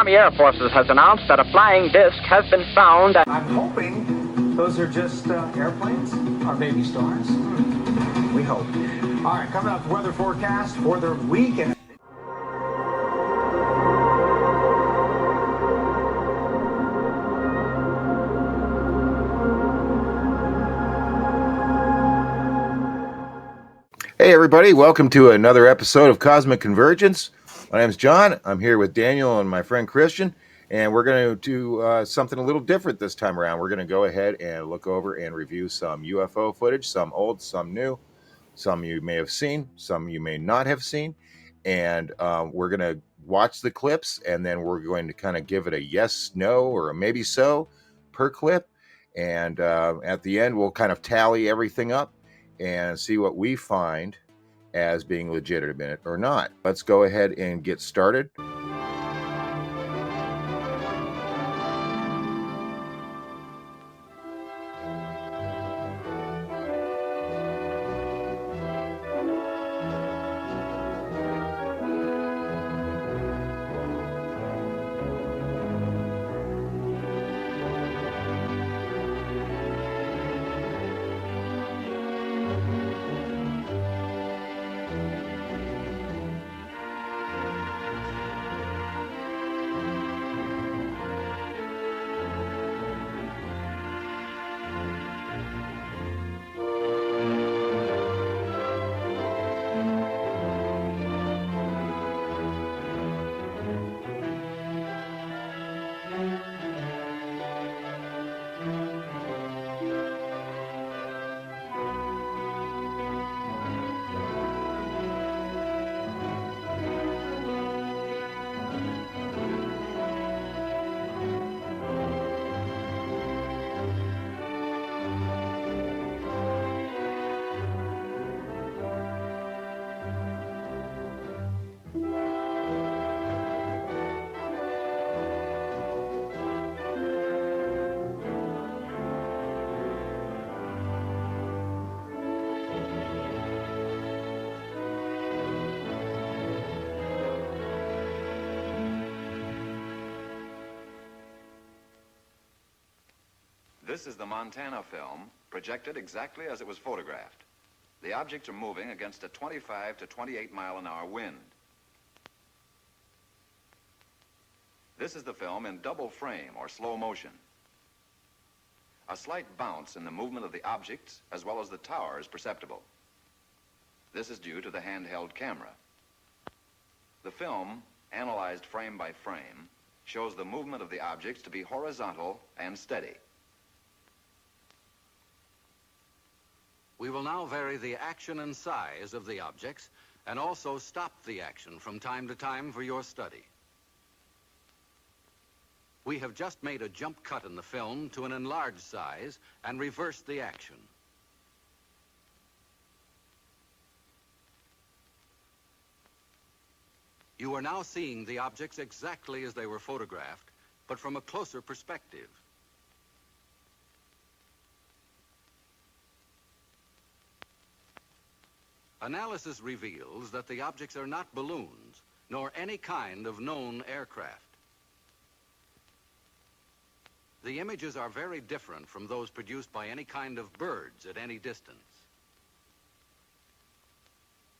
Army Air Forces has announced that a flying disc has been found. I'm hoping those are just airplanes or baby stars. We hope. All right, coming up, weather forecast for the weekend. Hey everybody, welcome to another episode of Cosmic Convergence. My name is John. I'm here with Daniel and my friend Christian, and we're going to do something a little different this time around. We're going to go ahead and look over and review some UFO footage, some old, some new, some you may have seen, some you may not have seen, and we're going to watch the clips, and then we're going to kind of give it a yes, no, or a maybe so per clip, and at the end we'll kind of tally everything up and see what we find as being legitimate or not. Let's go ahead and get started. This is the Montana film, projected exactly as it was photographed. The objects are moving against a 25 to 28 mile an hour wind. This is the film in double frame or slow motion. A slight bounce in the movement of the objects as well as the tower is perceptible. This is due to the handheld camera. The film, analyzed frame by frame, shows the movement of the objects to be horizontal and steady. We will now vary the action and size of the objects and also stop the action from time to time for your study. We have just made a jump cut in the film to an enlarged size and reversed the action. You are now seeing the objects exactly as they were photographed, but from a closer perspective. Analysis reveals that the objects are not balloons, nor any kind of known aircraft. The images are very different from those produced by any kind of birds at any distance.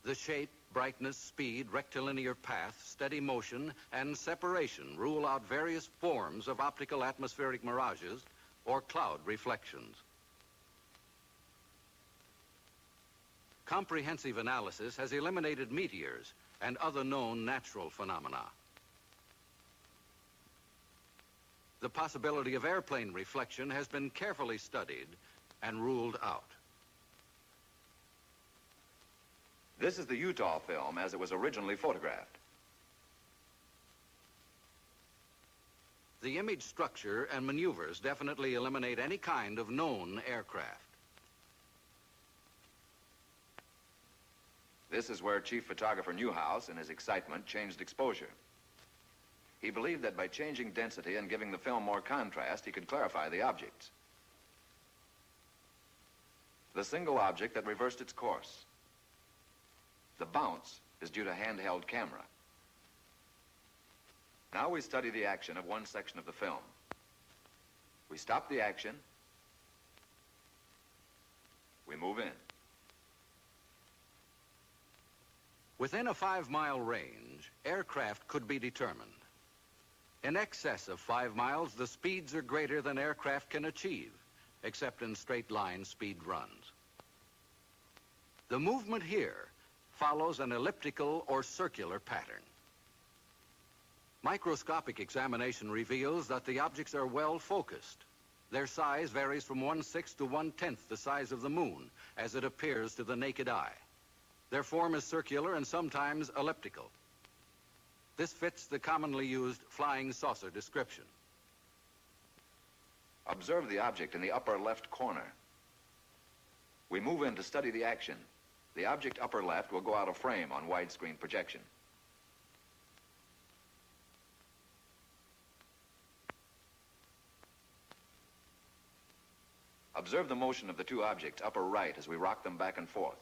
The shape, brightness, speed, rectilinear path, steady motion, and separation rule out various forms of optical atmospheric mirages or cloud reflections. Comprehensive analysis has eliminated meteors and other known natural phenomena. The possibility of airplane reflection has been carefully studied and ruled out. This is the Utah film as it was originally photographed. The image structure and maneuvers definitely eliminate any kind of known aircraft. This is where Chief Photographer Newhouse, in his excitement, changed exposure. He believed that by changing density and giving the film more contrast, he could clarify the objects. The single object that reversed its course. The bounce is due to handheld camera. Now we study the action of one section of the film. We stop the action. We move in. Within a 5-mile range, aircraft could be determined. In excess of 5 miles, the speeds are greater than aircraft can achieve, except in straight-line speed runs. The movement here follows an elliptical or circular pattern. Microscopic examination reveals that the objects are well focused. Their size varies from 1/6 to 1/10 the size of the moon, as it appears to the naked eye. Their form is circular and sometimes elliptical. This fits the commonly used flying saucer description. Observe the object in the upper left corner. We move in to study the action. The object upper left will go out of frame on widescreen projection. Observe the motion of the two objects upper right as we rock them back and forth.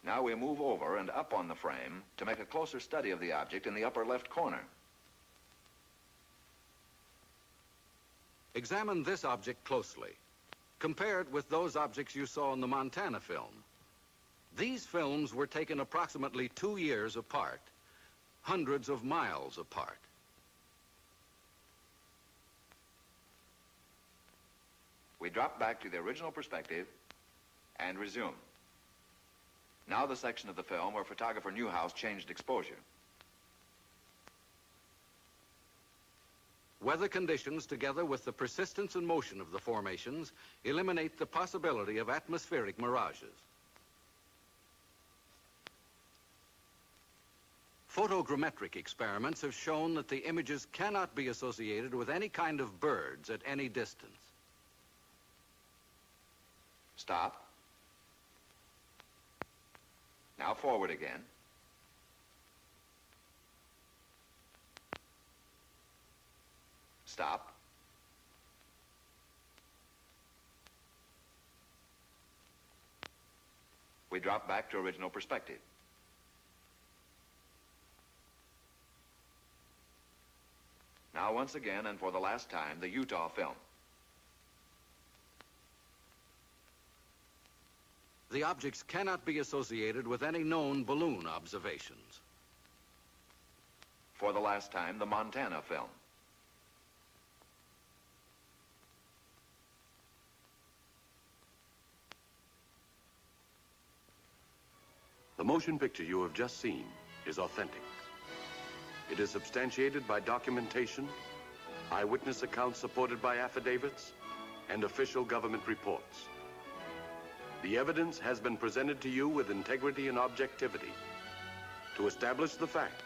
Now we move over and up on the frame to make a closer study of the object in the upper left corner. Examine this object closely. Compare it with those objects you saw in the Montana film. These films were taken approximately 2 years apart, hundreds of miles apart. We drop back to the original perspective and resume. Now the section of the film where photographer Newhouse changed exposure. Weather conditions, together with the persistence and motion of the formations, eliminate the possibility of atmospheric mirages. Photogrammetric experiments have shown that the images cannot be associated with any kind of birds at any distance. Stop. Now forward again. Stop. We drop back to original perspective. Now once again, and for the last time, the Utah film. The objects cannot be associated with any known balloon observations. For the last time, the Montana film. The motion picture you have just seen is authentic. It is substantiated by documentation, eyewitness accounts supported by affidavits, and official government reports. The evidence has been presented to you with integrity and objectivity to establish the fact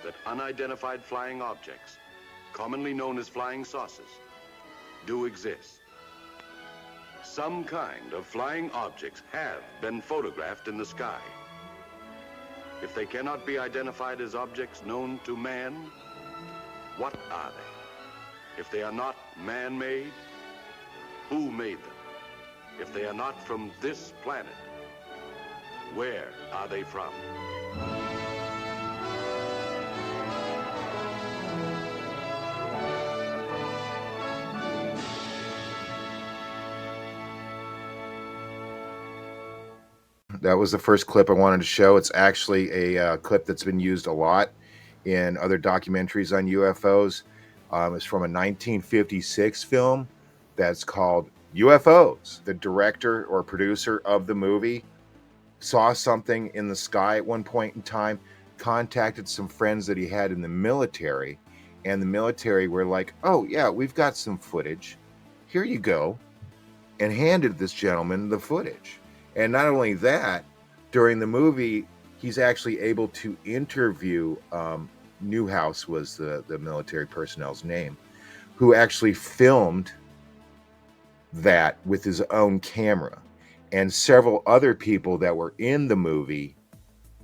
that unidentified flying objects, commonly known as flying saucers, do exist. Some kind of flying objects have been photographed in the sky. If they cannot be identified as objects known to man, what are they? If they are not man-made, who made them? If they are not from this planet, where are they from? That was the first clip I wanted to show. It's actually a clip that's been used a lot in other documentaries on UFOs. It's from a 1956 film that's called UFOs. The director or producer of the movie saw something in the sky at one point in time, contacted some friends that he had in the military, and the military were like, "Oh yeah, we've got some footage. Here you go," and handed this gentleman the footage. And not only that, during the movie, he's actually able to interview, Newhouse was the military personnel's name, who actually filmed that with his own camera. And several other people that were in the movie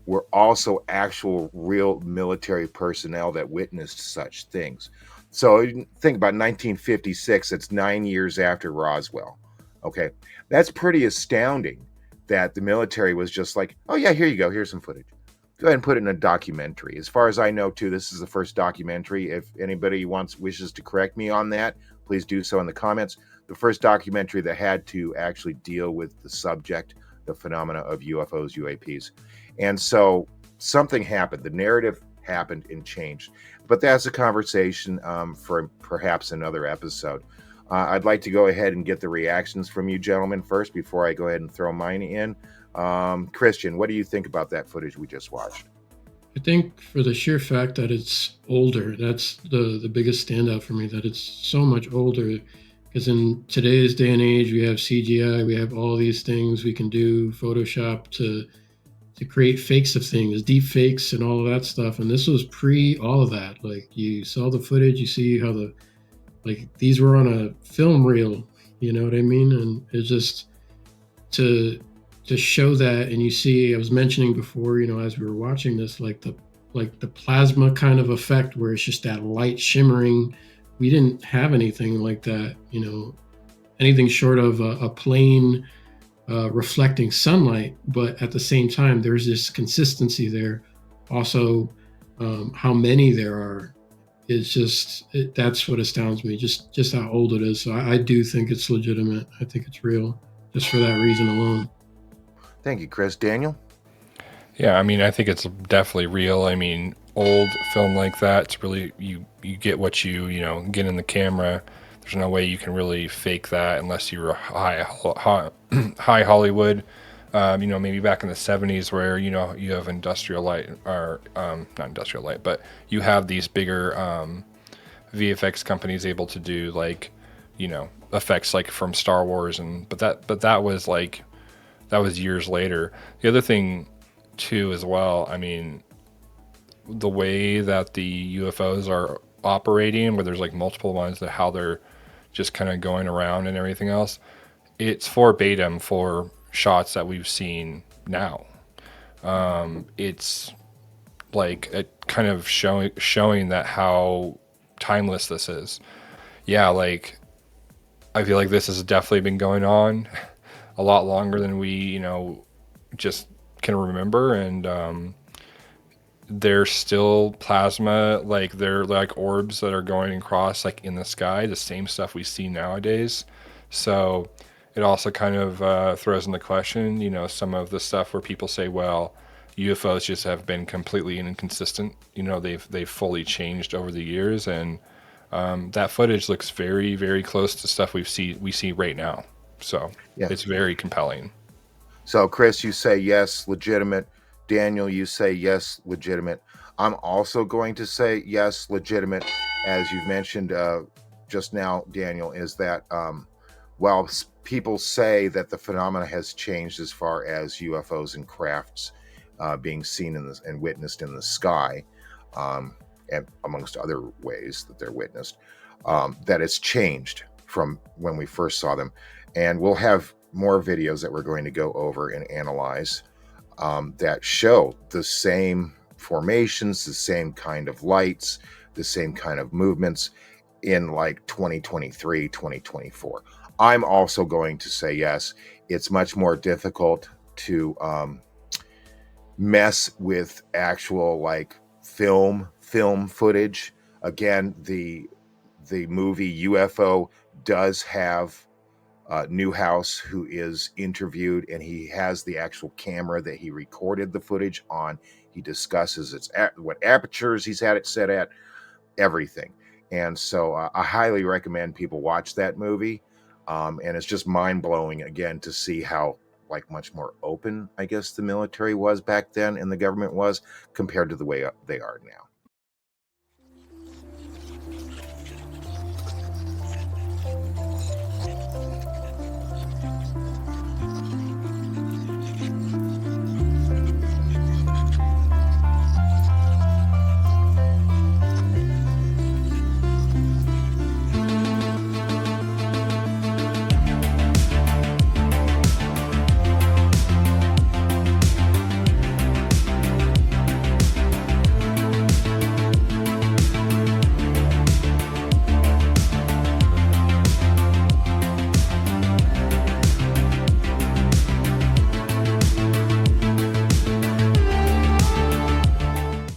were also actual real military personnel that witnessed such things. So think about 1956. It's 9 years after Roswell. Okay, that's pretty astounding that the military was just like, oh yeah, here you go, here's some footage. Go ahead and put it in a documentary. As far as I know, too, this is the first documentary. If anybody wishes to correct me on that, please do so in the comments. The first documentary that had to actually deal with the subject, the phenomena of UFOs, UAPs. And so something happened. The narrative happened and changed. But that's a conversation for perhaps another episode. I'd like to go ahead and get the reactions from you gentlemen first before I go ahead and throw mine in. Christian, what do you think about that footage we just watched? I think for the sheer fact that it's older, that's the biggest standout for me, that it's so much older. Because in today's day and age, we have CGI, we have all these things we can do, Photoshop to create fakes of things, deep fakes and all of that stuff. And this was pre all of that. Like, you saw the footage, you see how these were on a film reel, you know what I mean? And it's just to show that. And you see, I was mentioning before, as we were watching this, like the plasma kind of effect where it's just that light shimmering. We didn't have anything like that, anything short of a plain reflecting sunlight. But at the same time, there's this consistency there. Also, how many there are is just, that's what astounds me, just how old it is. So I do think it's legitimate. I think it's real, just for that reason alone. Thank you, Chris. Daniel? Yeah, I mean, I think it's definitely real. I mean, old film like that, it's really, you get what you get in the camera. There's no way you can really fake that unless you're high Hollywood. Maybe back in the 70s where, you have industrial light, or not industrial light, but you have these bigger VFX companies able to do effects like from Star Wars, but that was years later. The other thing too as well, I mean, the way that the UFOs are operating, where there's multiple ones, that how they're just kind of going around and everything else, it's verbatim for shots that we've seen now. It's a kind of showing that how timeless this is. Yeah, I feel like this has definitely been going on a lot longer than we, just can remember. And there's still plasma, they're orbs that are going across in the sky, the same stuff we see nowadays. So it also kind of throws into question, some of the stuff where people say, well, UFOs just have been completely inconsistent. They've fully changed over the years, and that footage looks very, very close to stuff we see right now. So yeah, it's very compelling. So Chris, you say yes, legitimate. Daniel, you say yes, legitimate. I'm also going to say yes, legitimate. As you've mentioned just now, Daniel, is that while people say that the phenomena has changed as far as UFOs and crafts being seen and witnessed in the sky, and amongst other ways that they're witnessed, that it's changed from when we first saw them. And we'll have more videos that we're going to go over and analyze that show the same formations, the same kind of lights, the same kind of movements in 2023, 2024. I'm also going to say yes. It's much more difficult to mess with actual film footage. Again, the movie UFO does have Newhouse, who is interviewed, and he has the actual camera that he recorded the footage on. He discusses what apertures he's had it set at, everything. And so I highly recommend people watch that movie. And it's just mind-blowing, again, to see how much more open, I guess, the military was back then and the government was compared to the way they are now.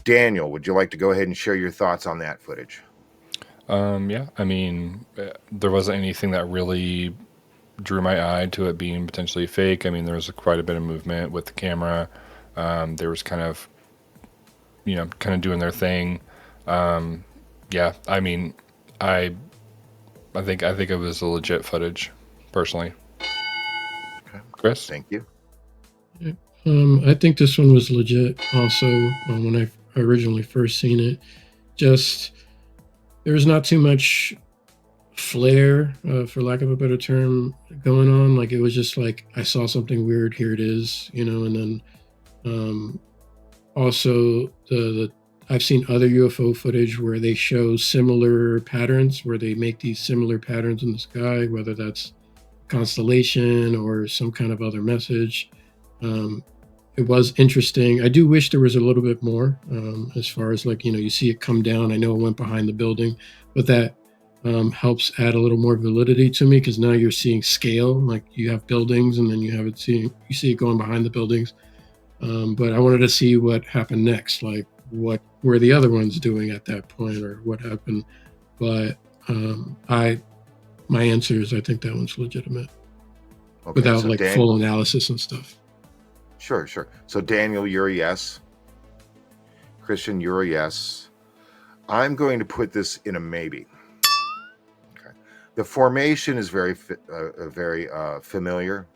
Daniel, would you like to go ahead and share your thoughts on that footage? Yeah, I mean, there wasn't anything that really drew my eye to it being potentially fake. I mean, there was quite a bit of movement with the camera. There was kind of, kind of doing their thing. Yeah, I mean, I think it was a legit footage, personally. Okay. Chris? Thank you. I think this one was legit also when I originally first seen it. Just there's not too much flair, for lack of a better term, going on. Like it was just like I saw something weird, here it is, and then also the I've seen other UFO footage where they show similar patterns, where they make these similar patterns in the sky, whether that's constellation or some kind of other message. It was interesting. I do wish there was a little bit more, as far as like, you see it come down. I know it went behind the building, but that helps add a little more validity to me, because now you're seeing scale. Like you have buildings, and then you see it going behind the buildings. But I wanted to see what happened next, like what were the other ones doing at that point, or what happened. But my answer is I think that one's legitimate, Okay, without so like full analysis and stuff. Sure. So Daniel, you're a yes. Christian, you're a yes. I'm going to put this in a maybe. Okay. The formation is very familiar.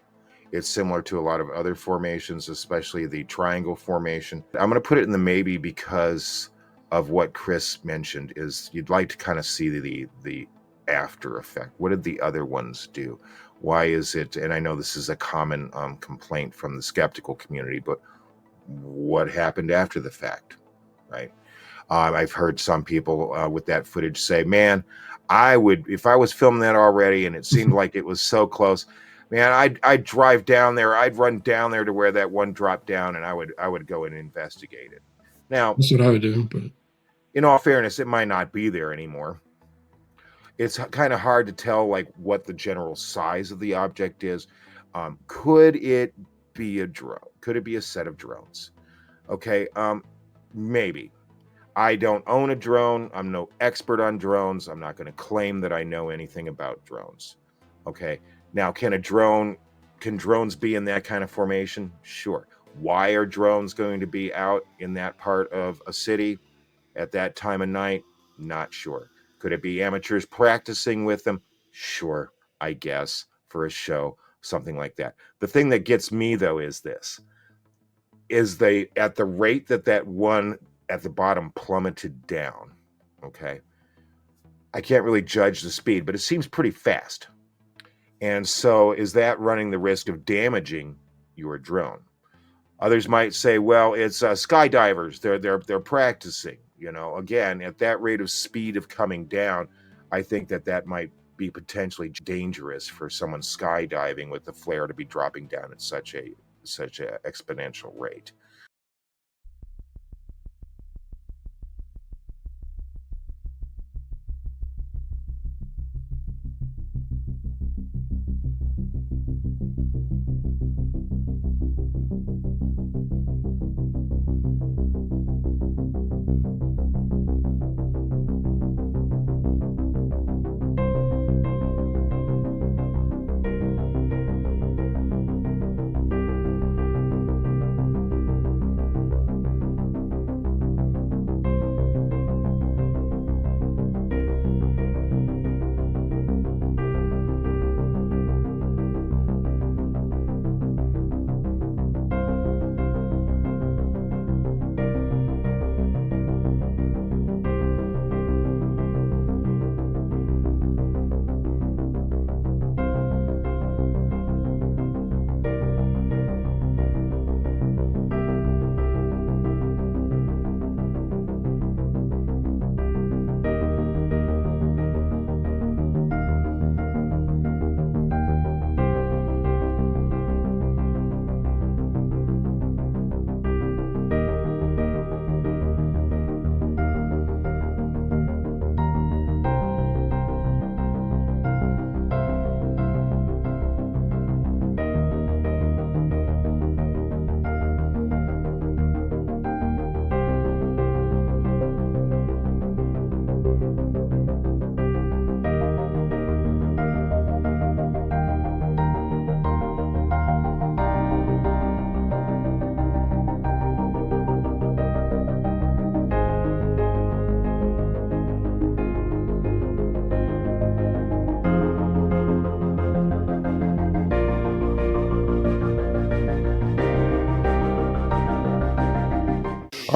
It's similar to a lot of other formations, especially the triangle formation. I'm going to put it in the maybe because of what Chris mentioned, is you'd like to kind of see the after effect. What did the other ones do? Why is it, and I know this is a common complaint from the skeptical community, but what happened after the fact, right? I've heard some people with that footage say, man, if I was filming that already and it seemed like it was so close, man, I'd drive down there, I'd run down there to where that one dropped down, and I would go and investigate it. Now, That's what I would do, but in all fairness, it might not be there anymore. It's kind of hard to tell like what the general size of the object is. Could it be a drone? Could it be a set of drones? Okay, maybe. I don't own a drone. I'm no expert on drones. I'm not going to claim that I know anything about drones. Okay, now can drones be in that kind of formation? Sure. Why are drones going to be out in that part of a city at that time of night? Not sure. Could it be amateurs practicing with them? Sure, I guess, for a show, something like that. The thing that gets me, though, is this. At the rate that one at the bottom plummeted down, okay? I can't really judge the speed, but it seems pretty fast. And so is that running the risk of damaging your drone? Others might say, well, it's skydivers. They're practicing. Again, at that rate of speed of coming down, I think that might be potentially dangerous for someone skydiving with the flare to be dropping down at such a exponential rate.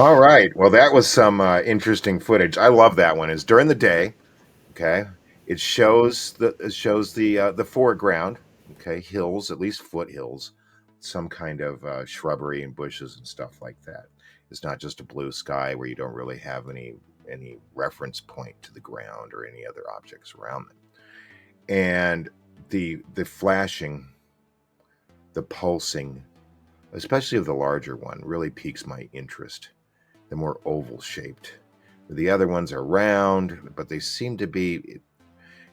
All right. Well, that was some interesting footage. I love that one. It's during the day. Okay. It shows the foreground. Okay, hills, at least foothills, some kind of shrubbery and bushes and stuff like that. It's not just a blue sky where you don't really have any reference point to the ground or any other objects around them. And the flashing, the pulsing, especially of the larger one, really piques my interest. The more oval shaped. The other ones are round, but they seem to be,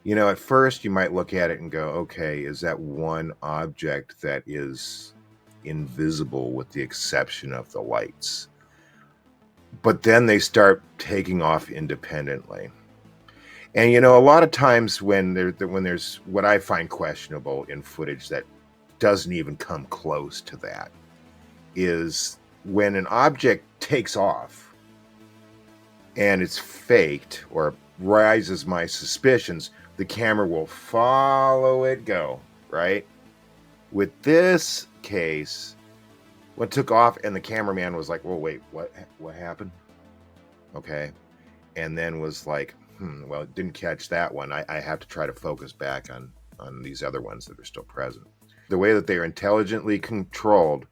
at first you might look at it and go, okay, is that one object that is invisible with the exception of the lights? But then they start taking off independently. And a lot of times when there's what I find questionable in footage that doesn't even come close to that is when an object takes off and it's faked or rises my suspicions, the camera will follow it go, right? With this case, what took off and the cameraman was like, well, wait, what happened? Okay. And then was like, well, it didn't catch that one. I have to try to focus back on these other ones that are still present. The way that they are intelligently controlled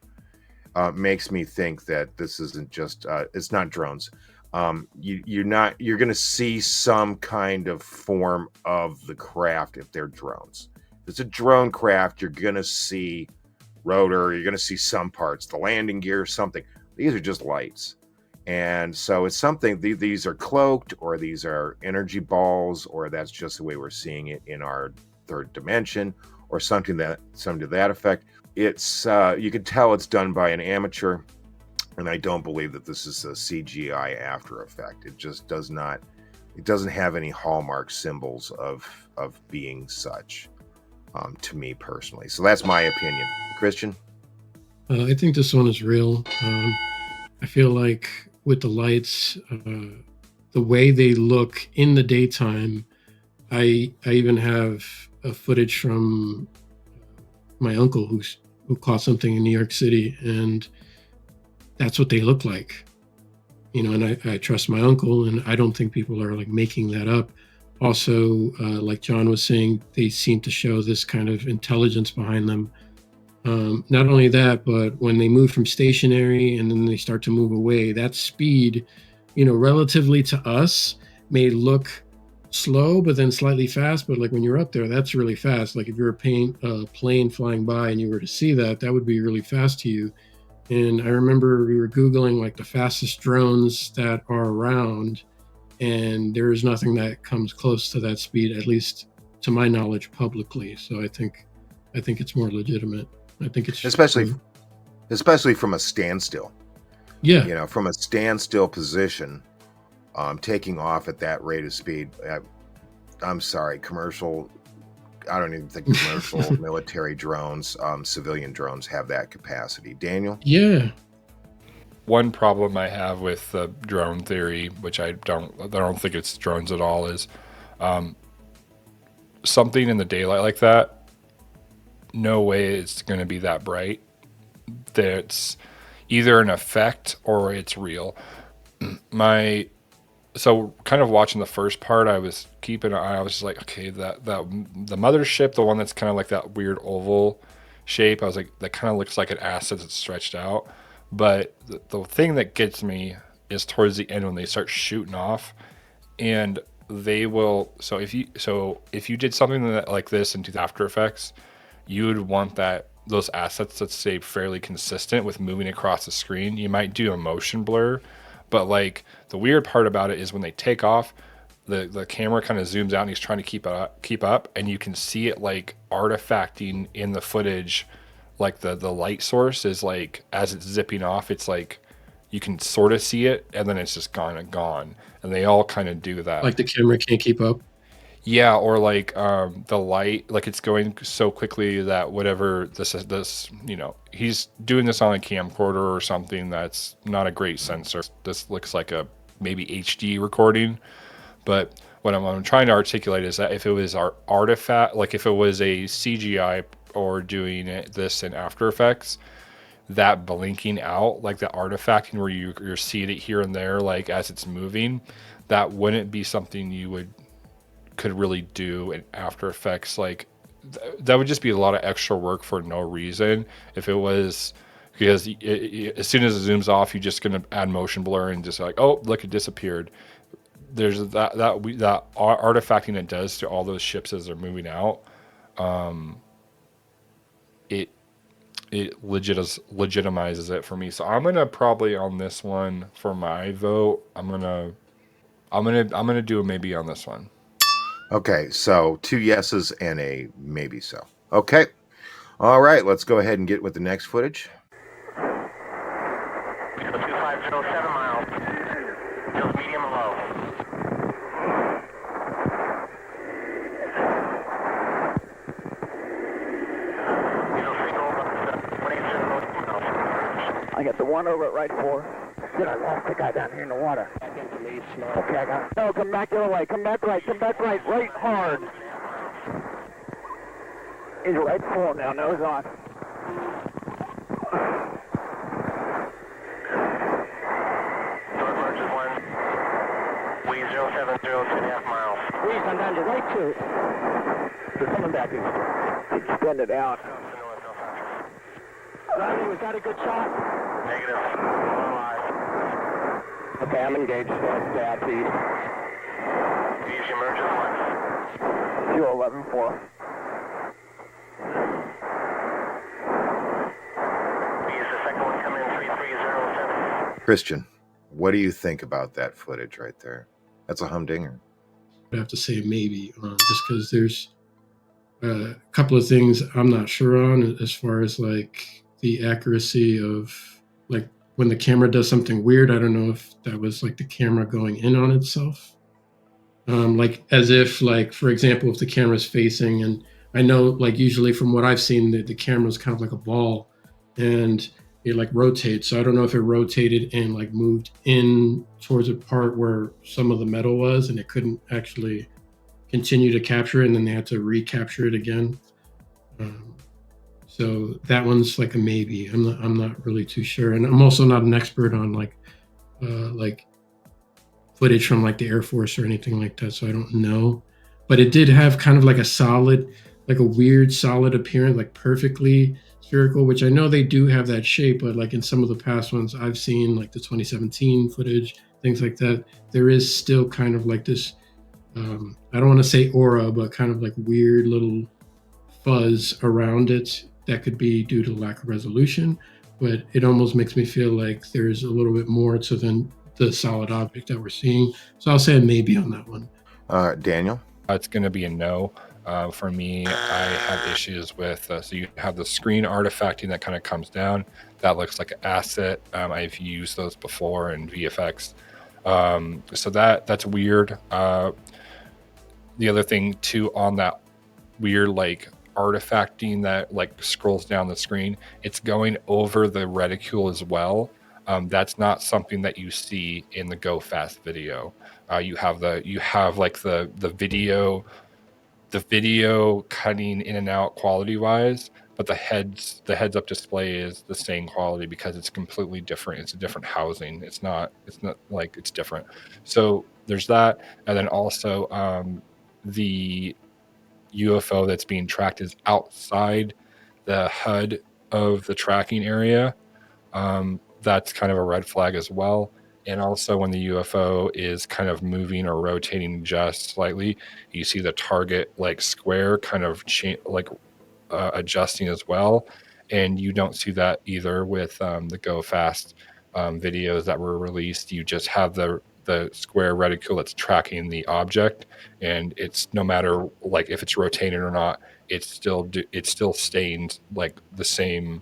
makes me think that this isn't just, it's not drones. You're going to see some kind of form of the craft if they're drones. If it's a drone craft, you're going to see rotor, you're going to see some parts, the landing gear, something. These are just lights. And so it's something, these are cloaked, or these are energy balls, or that's just the way we're seeing it in our third dimension, or something to that effect. It's you can tell it's done by an amateur, and I don't believe that this is a CGI after effect. It just does not. It doesn't have any hallmark symbols of being such, to me personally. So that's my opinion. Christian? I think this one is real. I feel like with the lights, the way they look in the daytime, I even have a footage from my uncle who caught something in New York City, and that's what they look like. And I trust my uncle, and I don't think people are like making that up. Also, like John was saying, they seem to show this kind of intelligence behind them. Not only that, but when they move from stationary and then they start to move away, that speed, relatively to us may look slow, but then slightly fast. But like when you're up there, that's really fast. Like if you're a plane flying by and you were to see that, that would be really fast to you. And I remember we were Googling like the fastest drones that are around, and there is nothing that comes close to that speed, at least to my knowledge, publicly. So I think it's more legitimate. I think it's especially from a standstill. Yeah. From a standstill position, taking off at that rate of speed. I'm sorry, commercial. I don't even think commercial military drones, civilian drones have that capacity. Daniel? Yeah. One problem I have with the drone theory, which I don't think it's drones at all, is something in the daylight like that. No way it's going to be that bright. That's either an effect or it's real. So kind of watching the first part, I was keeping an eye. I was just like, okay, that the mothership, the one that's kind of like that weird oval shape, I was like, that kind of looks like an acid that's stretched out. But the thing that gets me is towards the end when they start shooting off, and they will. So if you did something like this into After Effects, you would want those assets to stay fairly consistent with moving across the screen. You might do a motion blur, but like the weird part about it is when they take off, the camera kind of zooms out and he's trying to keep up, and you can see it like artifacting in the footage. Like the light source is like, as it's zipping off, it's like you can sort of see it, and then it's just gone. And they all kind of do that. Like the camera can't keep up. Yeah, or like the light, like it's going so quickly that whatever this he's doing this on a camcorder or something that's not a great sensor. This looks like a maybe HD recording, but what I'm trying to articulate is that if it was our artifact, like if it was a CGI or doing this in After Effects, that blinking out, like the artifacting where you're seeing it here and there, like as it's moving, that wouldn't be something you could really do in After Effects. Like that would just be a lot of extra work for no reason. If it was, because as soon as it zooms off, you're just going to add motion blur and just like, oh, look, it disappeared. There's that artifacting it does to all those ships as they're moving out. It legitimizes it for me. So I'm gonna probably on this one for my vote. I'm gonna do a maybe on this one. Okay, so 2 yeses and a maybe so. Okay. All right, let's go ahead and get with the next footage. 2507 miles. Feels medium and low. I got the one over at right 4. Shit, I lost the guy down here in the water. Back into me, small. Okay, I got it. No, come back the other way. Come back right. Come back right. Right hard. He's right 4 now. Nose on. North Merchant 1. We 070, 2.5 miles. Please, I'm down to right 2. They're coming back in. Extended out. Riley, was that a good shot? Negative. We're alive. Okay, I'm engaged. That's east. Easy emergence 1. 211 4. East, the second one come in 3307. Christian, what do you think about that footage right there? That's a humdinger. I have to say maybe, just because there's a couple of things I'm not sure on as far as like the accuracy of like when the camera does something weird. I don't know if that was like the camera going in on itself. Like as if like, for example, if the camera's facing, and I know like usually from what I've seen, the camera's kind of like a ball and it like rotates. So I don't know if it rotated and like moved in towards a part where some of the metal was and it couldn't actually continue to capture it, and then they had to recapture it again. So that one's like a maybe. I'm not really too sure, and I'm also not an expert on like footage from like the Air Force or anything like that, so I don't know. But it did have kind of like a solid, like a weird solid appearance, like perfectly spherical, which I know they do have that shape, but like in some of the past ones I've seen, like the 2017 footage, things like that, there is still kind of like this, I don't want to say aura, but kind of like weird little fuzz around it that could be due to lack of resolution. But it almost makes me feel like there's a little bit more to than the solid object that we're seeing. So I'll say a maybe on that one. Daniel? It's going to be a no. For me, I have issues with, so you have the screen artifacting that kind of comes down. That looks like an asset. I've used those before in VFX. So that's weird. The other thing too on that weird like artifacting that like scrolls down the screen, it's going over the reticule as well. That's not something that you see in the Go Fast video. You have like the video cutting in and out quality wise, but the heads up display is the same quality because it's completely different. It's a different housing. It's not like it's different. So there's that. And then also the UFO that's being tracked is outside the HUD of the tracking area. That's kind of a red flag as well. And also when the UFO is kind of moving or rotating just slightly, you see the target like square kind of adjusting as well. And you don't see that either with the Go Fast videos that were released. You just have the square reticule that's tracking the object, and it's no matter like if it's rotating or not, it's still staying like the same.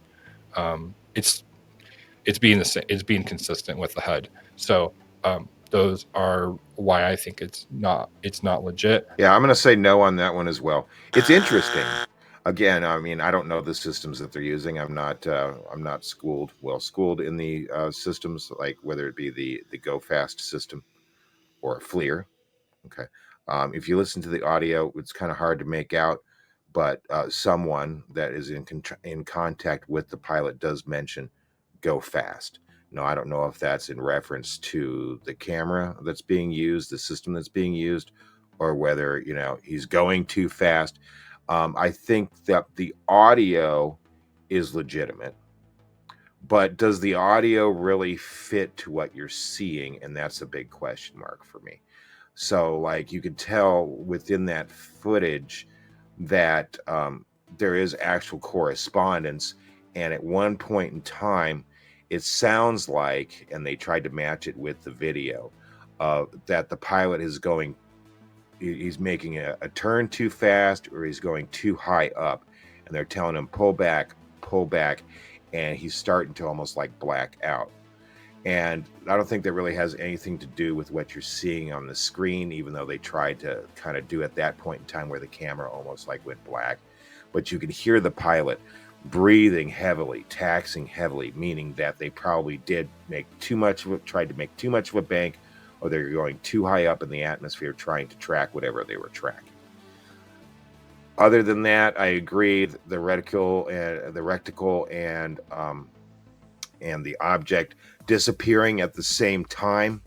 It's being the same. It's being consistent with the HUD. So those are why I think it's not legit. Yeah, I'm going to say no on that one as well. It's interesting. Again, I mean, I don't know the systems that they're using. I'm not schooled in the systems, like whether it be the Go Fast system or FLIR. Okay. If you listen to the audio, it's kind of hard to make out, but someone that is in contact with the pilot does mention go fast. Now, I don't know if that's in reference to the camera that's being used, the system that's being used, or whether, he's going too fast. I think that the audio is legitimate, but does the audio really fit to what you're seeing? And that's a big question mark for me. So, like, you could tell within that footage that there is actual correspondence. And at one point in time, it sounds like, and they tried to match it with the video, that the pilot is he's making a turn too fast, or he's going too high up. And they're telling him, pull back. And he's starting to almost like black out. And I don't think that really has anything to do with what you're seeing on the screen, even though they tried to kind of do at that point in time where the camera almost like went black. But you can hear the pilot breathing heavily, taxing heavily, meaning that they probably did tried to make too much of a bank, or they're going too high up in the atmosphere trying to track whatever they were tracking. Other than that, I agree. The reticle and the object disappearing at the same time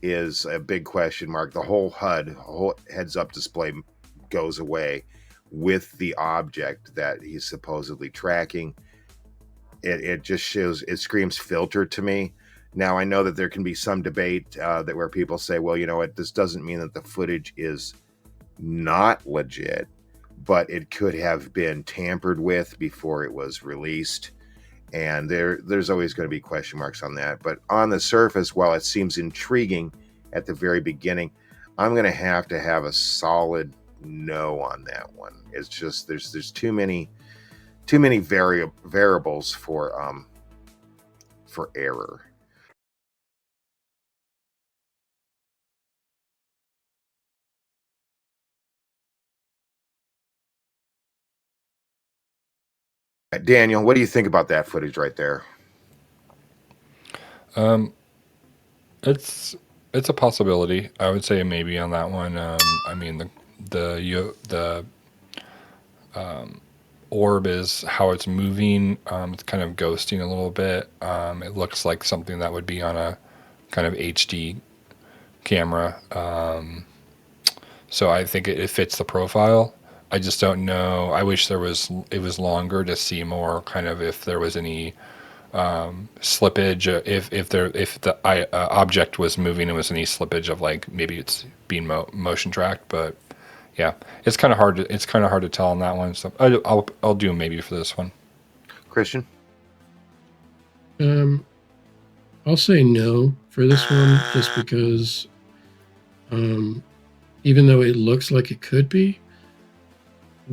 is a big question mark. The whole whole heads-up display goes away with the object that he's supposedly tracking. It just screams filter to me. Now, I know that there can be some debate where people say, well, you know what, this doesn't mean that the footage is not legit, but it could have been tampered with before it was released. And there's always going to be question marks on that. But on the surface, while it seems intriguing at the very beginning, I'm going to have a solid no on that one. It's just there's too many variables for error. Daniel, what do you think about that footage right there? It's a possibility. I would say maybe on that one. I mean, the orb is how it's moving. It's kind of ghosting a little bit. It looks like something that would be on a kind of HD camera. So I think it fits the profile. I just don't know. I wish it was longer to see more kind of if there was any slippage, if the object was moving and was any slippage of like maybe it's being motion tracked. But yeah, it's kind of hard to tell on that one. So I'll do maybe for this one. Christian? I'll say no for this one, just because even though it looks like it could be,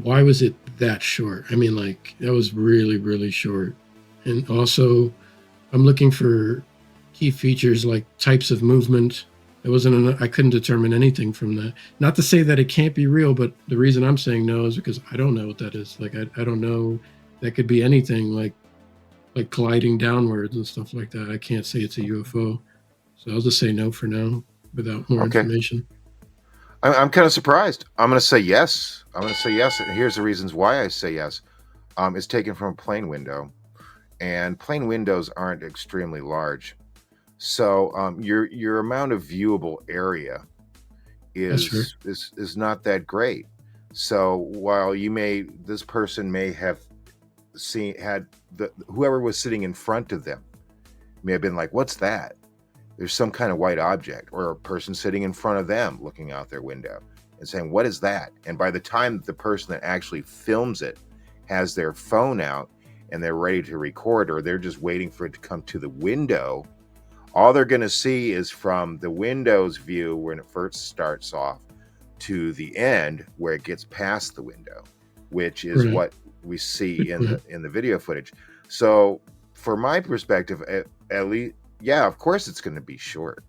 why was it that short? I mean, like, that was really, really short. And also, I'm looking for key features like types of movement. I couldn't determine anything from that. Not to say that it can't be real, but the reason I'm saying no is because I don't know what that is. Like, I don't know. That could be anything, like gliding downwards and stuff like that. I can't say it's a UFO. So I'll just say no for now without more information. I'm kind of surprised. I'm going to say yes. And here's the reasons why I say yes. It's taken from a plane window, and plane windows aren't extremely large. So your amount of viewable area is not that great. So while this person may have whoever was sitting in front of them may have been like, what's that? There's some kind of white object, or a person sitting in front of them looking out their window and saying, what is that? And by the time the person that actually films it has their phone out and they're ready to record, or they're just waiting for it to come to the window, all they're going to see is from the window's view when it first starts off to the end where it gets past the window, which is what we see in the video footage. So from my perspective, at least, yeah, of course it's going to be short.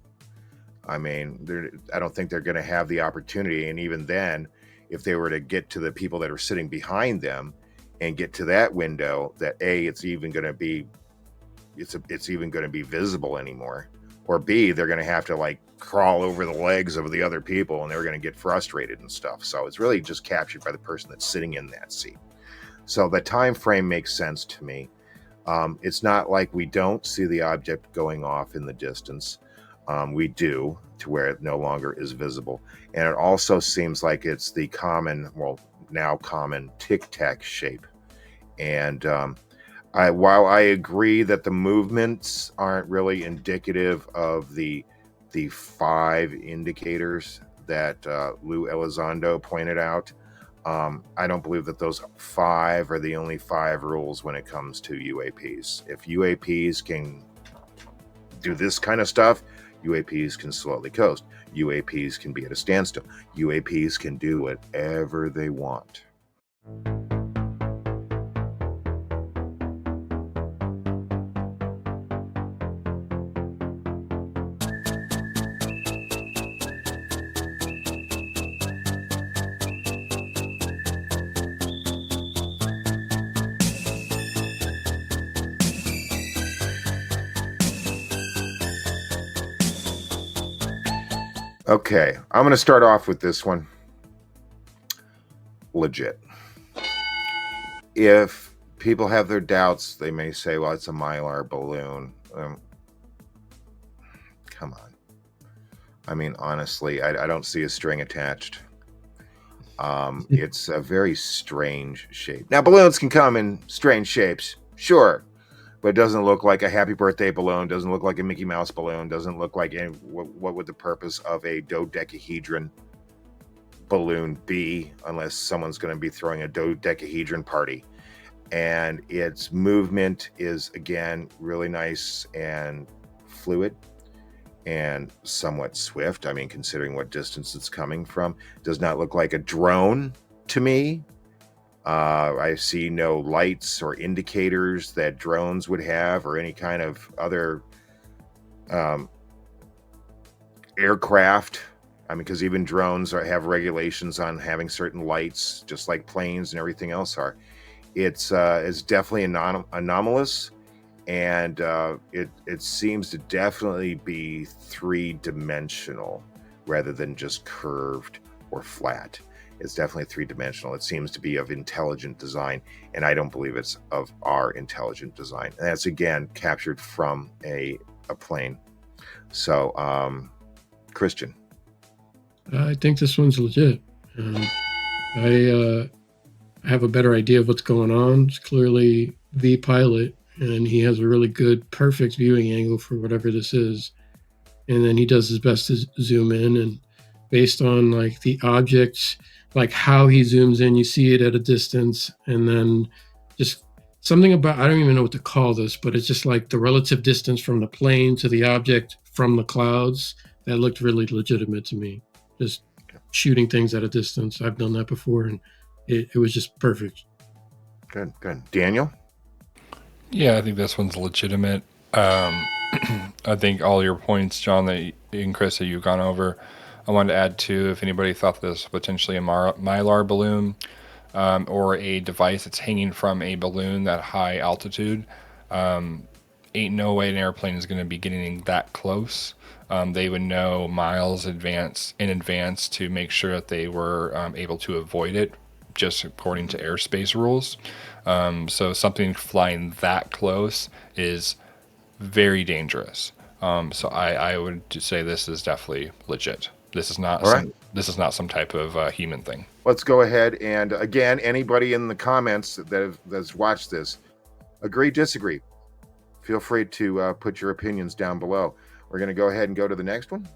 I mean, I don't think they're going to have the opportunity. And even then, if they were to get to the people that are sitting behind them and get to that window, that it's even going to be visible anymore. or B, they're going to have to like crawl over the legs of the other people, and they're going to get frustrated and stuff. So it's really just captured by the person that's sitting in that seat. So the time frame makes sense to me. It's not like we don't see the object going off in the distance. We do, to where it no longer is visible. And it also seems like it's the common, well, now common tic-tac shape. And while I agree that the movements aren't really indicative of the 5 indicators that Lou Elizondo pointed out, I don't believe that those 5 are the only 5 rules when it comes to UAPs. If UAPs can do this kind of stuff, UAPs can slowly coast. UAPs can be at a standstill. UAPs can do whatever they want. Okay, I'm going to start off with this one. Legit. If people have their doubts, they may say, well, it's a Mylar balloon. Come on. I mean, honestly, I don't see a string attached. It's a very strange shape. Now, balloons can come in strange shapes, sure. But it doesn't look like a happy birthday balloon, doesn't look like a Mickey Mouse balloon, doesn't look like what would the purpose of a dodecahedron balloon be, unless someone's going to be throwing a dodecahedron party. And its movement is, again, really nice and fluid and somewhat swift. I mean, considering what distance it's coming from, does not look like a drone to me. I see no lights or indicators that drones would have, or any kind of other aircraft. I mean, because even drones have regulations on having certain lights, just like planes and everything else are. It's definitely anomalous, and it seems to definitely be 3-dimensional rather than just curved or flat. It's definitely 3-dimensional. It seems to be of intelligent design, and I don't believe it's of our intelligent design. And that's, again, captured from a plane. So, Christian. I think this one's legit. I have a better idea of what's going on. It's clearly the pilot, and he has a really good, perfect viewing angle for whatever this is. And then he does his best to zoom in, and based on like the objects, like how he zooms in, you see it at a distance, and then just something about, I don't even know what to call this, but it's just like the relative distance from the plane to the object from the clouds. That looked really legitimate to me. Just shooting things at a distance. I've done that before, and it was just perfect. Good. Daniel? Yeah, I think this one's legitimate. I think all your points, John, and Chris, that you've gone over, I wanted to add too, if anybody thought this was potentially a Mylar balloon or a device that's hanging from a balloon at high altitude, ain't no way an airplane is going to be getting that close. They would know miles in advance to make sure that they were able to avoid it, just according to airspace rules. So something flying that close is very dangerous. So I would just say this is definitely legit. This is not some type of human thing. Let's go ahead and, again, anybody in the comments that's watched this, agree, disagree, feel free to put your opinions down below. We're going to go ahead and go to the next one.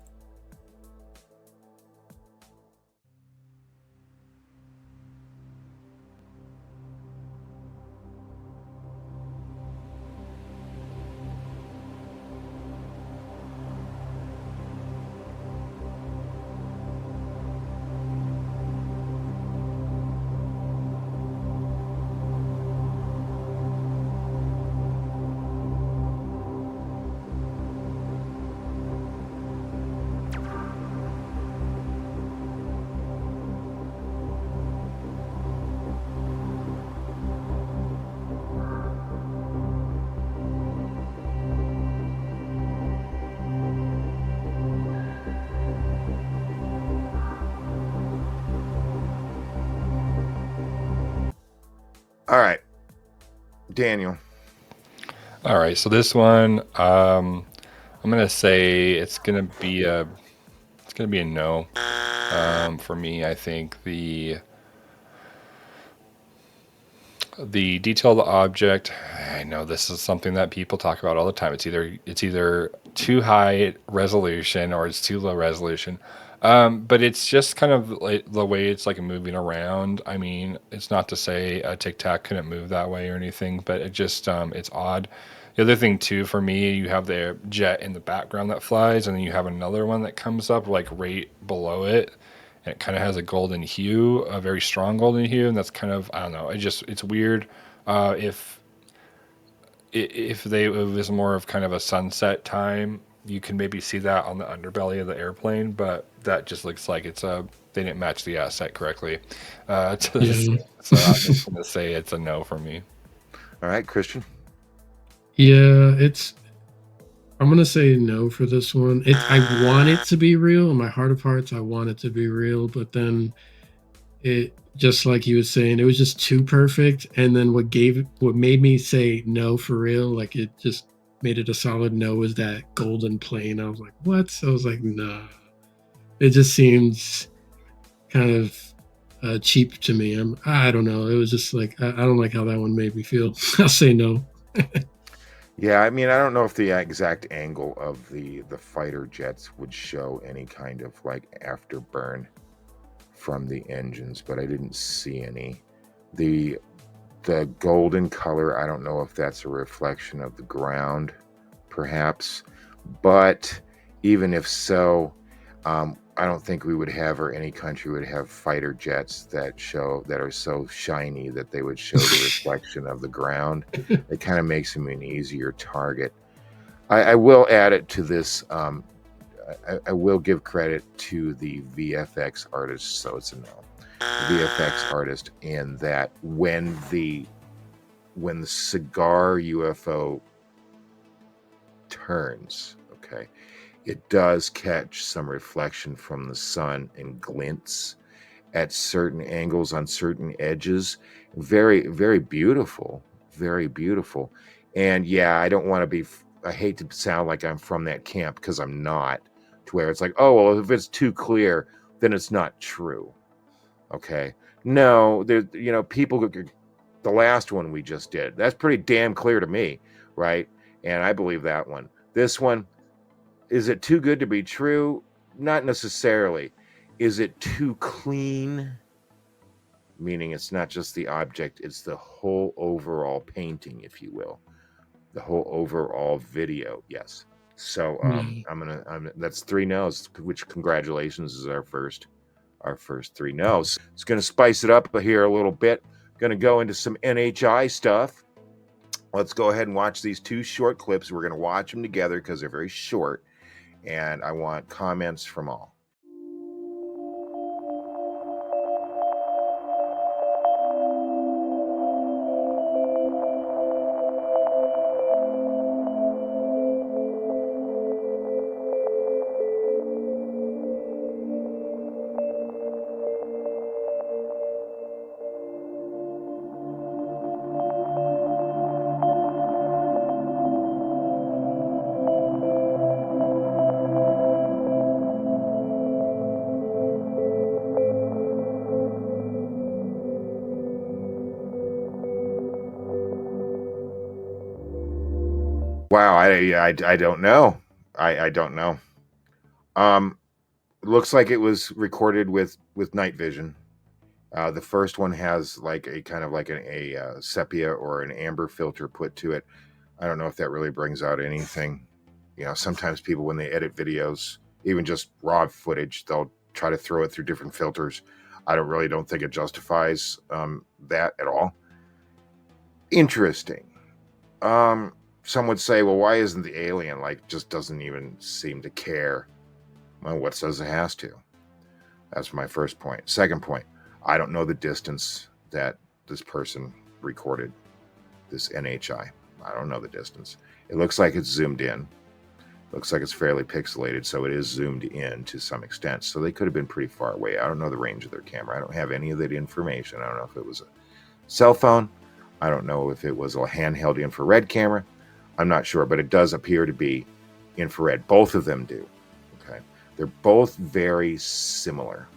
All right, Daniel. All right, so this one, I'm gonna say it's gonna be a no. For me, I think the detail of the object. I know this is something that people talk about all the time. It's either too high resolution or it's too low resolution. But it's just kind of like the way it's like moving around. I mean, it's not to say a Tic Tac couldn't move that way or anything, but it just it's odd. The other thing too, for me, you have the jet in the background that flies, and then you have another one that comes up like right below it. And it kind of has a golden hue, a very strong golden hue, and that's kind of, I don't know. It's weird. If it was more of kind of a sunset time, you can maybe see that on the underbelly of the airplane, but that just looks like they didn't match the asset correctly. Yeah. So I'm just gonna say it's a no for me. All right, Christian. Yeah, I'm gonna say no for this one. I want it to be real. In my heart of hearts, I want it to be real, but then it, just like you were saying, it was just too perfect. And then what made me say no for real, like it just made it a solid no, was that golden plane. I was like, what? So I was like, nah. It just seems kind of cheap to me. I don't know. It was just like I don't like how that one made me feel. I'll say no. Yeah, I mean, I don't know if the exact angle of the fighter jets would show any kind of like afterburn from the engines, but I didn't see any. The golden color, I don't know if that's a reflection of the ground, perhaps, but even if so, I don't think we would have, or any country would have, fighter jets that are so shiny that they would show the reflection of the ground. It kind of makes them an easier target. I will add it to this. I will give credit to the VFX artist, so it's a no. VFX artist, in that when the cigar UFO turns, okay, it does catch some reflection from the sun and glints at certain angles on certain edges. Very, very beautiful. Very beautiful. And yeah, I hate to sound like I'm from that camp, because I'm not, to where it's like, oh, well, if it's too clear, then it's not true. Okay. No, people, the last one we just did, that's pretty damn clear to me, right? And I believe that one. This one, is it too good to be true? Not necessarily. Is it too clean? Meaning it's not just the object, it's the whole overall painting, if you will. The whole overall video, yes. So that's 3 no's, which, congratulations, is our first 3 no's. It's gonna spice it up here a little bit. Gonna go into some NHI stuff. Let's go ahead and watch these 2 short clips. We're gonna watch them together because they're very short, and I want comments from all. Wow, I don't know. I don't know. Looks like it was recorded with night vision. The first one has like a kind of like a sepia or an amber filter put to it. I don't know if that really brings out anything. Sometimes people, when they edit videos, even just raw footage, they'll try to throw it through different filters. I don't think it justifies that at all. Interesting. Some would say, well, why isn't the alien just doesn't even seem to care? Well, what says it has to? That's my first point. Second point, I don't know the distance that this person recorded this NHI. I don't know the distance. It looks like it's zoomed in. Looks like it's fairly pixelated, so it is zoomed in to some extent. So they could have been pretty far away. I don't know the range of their camera. I don't have any of that information. I don't know if it was a cell phone. I don't know if it was a handheld infrared camera. I'm not sure, but it does appear to be infrared. Both of them do. Okay. They're both very similar.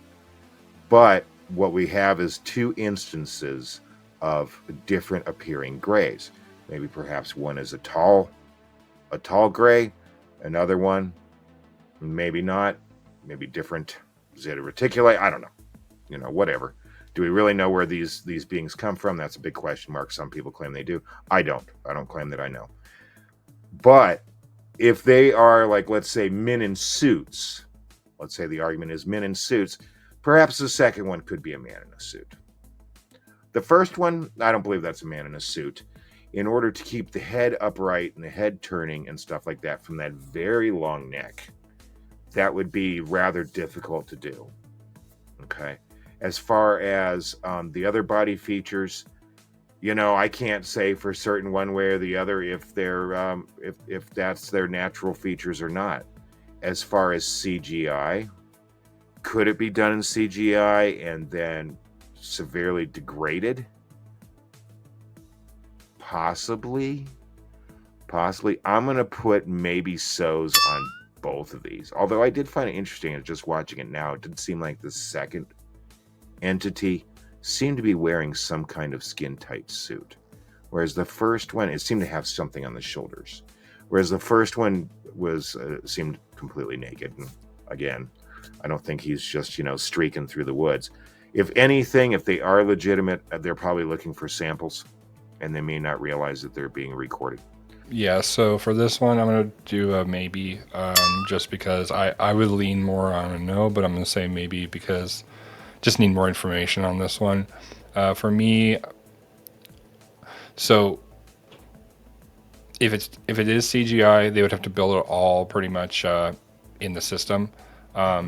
But what we have is two instances of different appearing grays. Maybe perhaps one is a tall gray, another one, maybe not, maybe different zeta reticuli. I don't know. Whatever. Do we really know where these beings come from? That's a big question mark. Some people claim they do. I don't claim that I know. But if they are, like, let's say men in suits, let's say the argument is men in suits, perhaps the second one could be a man in a suit. The first one, I don't believe that's a man in a suit. In order to keep the head upright and the head turning and stuff like that from that very long neck, that would be rather difficult to do. Okay. As far as the other body features, I can't say for certain one way or the other if they're if that's their natural features or not. As far as CGI, could it be done in CGI and then severely degraded? Possibly. I'm going to put maybe so's on both of these. Although I did find it interesting just watching it now. It did seem like the second entity seemed to be wearing some kind of skin-tight suit. Whereas the first one, it seemed to have something on the shoulders. Whereas the first one seemed completely naked. And again, I don't think he's just, streaking through the woods. If anything, if they are legitimate, they're probably looking for samples, and they may not realize that they're being recorded. Yeah, so for this one, I'm going to do a maybe, just because I would lean more on a no, but I'm going to say maybe because just need more information on this one. For me, so if it is CGI, they would have to build it all pretty much in the system.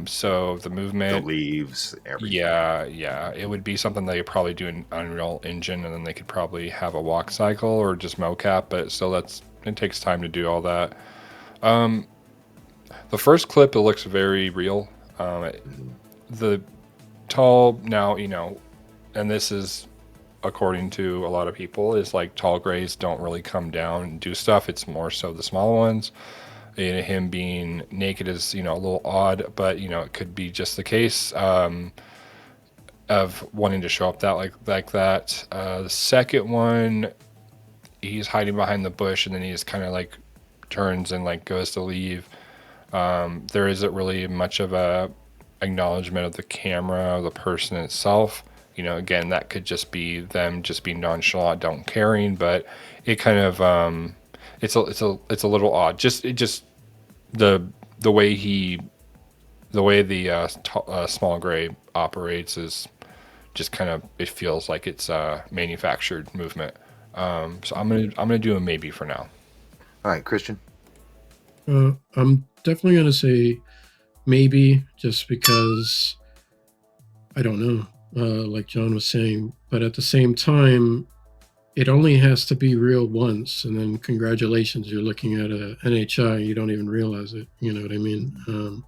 So the movement, the leaves, everything. Yeah, it would be something they could probably do in Unreal Engine, and then they could probably have a walk cycle or just mocap. But still, it takes time to do all that. The first clip, it looks very real. The tall now, and this is according to a lot of people, is like tall grays don't really come down and do stuff. It's more so the small ones. And him being naked is, a little odd, but it could be just the case of wanting to show up that like that. The second one, he's hiding behind the bush, and then he just kind of like turns and like goes to leave. There isn't really much of a acknowledgement of the camera, the person itself. Again, that could just be them just being nonchalant, don't caring, but it kind of it's a little odd. Just the way the small gray operates is just kind of, it feels like it's a manufactured movement. So I'm gonna do a maybe for now. All right, Christian. I'm definitely gonna say maybe, just because I don't know, like John was saying, but at the same time, it only has to be real once, and then congratulations, you're looking at a NHI, you don't even realize it. You know what I mean?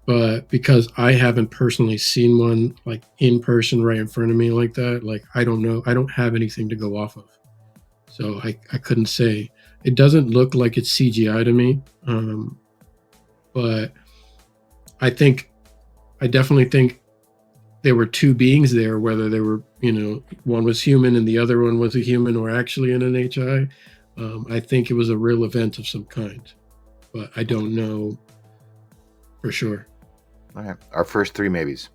But because I haven't personally seen one like in person right in front of me like that, like I don't know, I don't have anything to go off of. So I couldn't say. It doesn't look like it's CGI to me. But I definitely think there were two beings there, whether they were, one was human and the other one was a human, or actually an NHI. I think it was a real event of some kind, but I don't know for sure. All right, our first three maybes.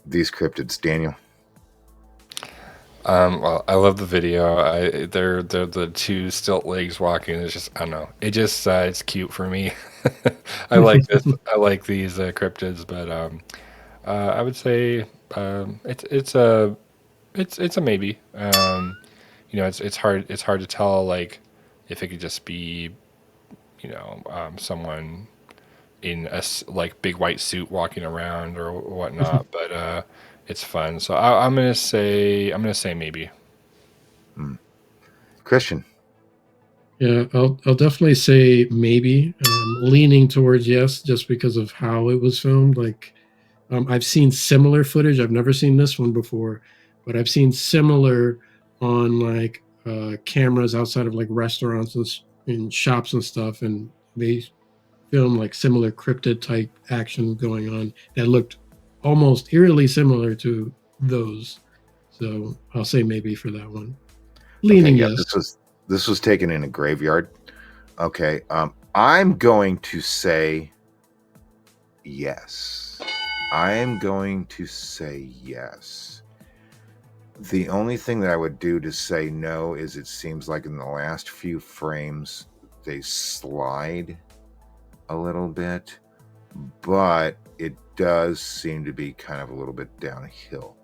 These cryptids, Daniel. Well, I love the video. They're the two stilt legs walking. It's just, I don't know. It just it's cute for me. I like this. I like these cryptids, but I would say it's a It's a maybe. It's hard to tell like if it could just be someone in like big white suit walking around or whatnot, but it's fun. So I'm gonna say maybe. Christian. Yeah, I'll definitely say maybe. Leaning towards yes, just because of how it was filmed. Like, I've seen similar footage. I've never seen this one before, but I've seen similar on like cameras outside of like restaurants and shops and stuff, and they film like similar cryptid type action going on that looked almost eerily similar to those. So I'll say maybe for that one. Okay, Leaning yeah, yes. this was taken in a graveyard. Okay, I'm going to say yes. I'm going to say yes. The only thing that I would do to say no is it seems like in the last few frames they slide a little bit, but it does seem to be kind of a little bit downhill.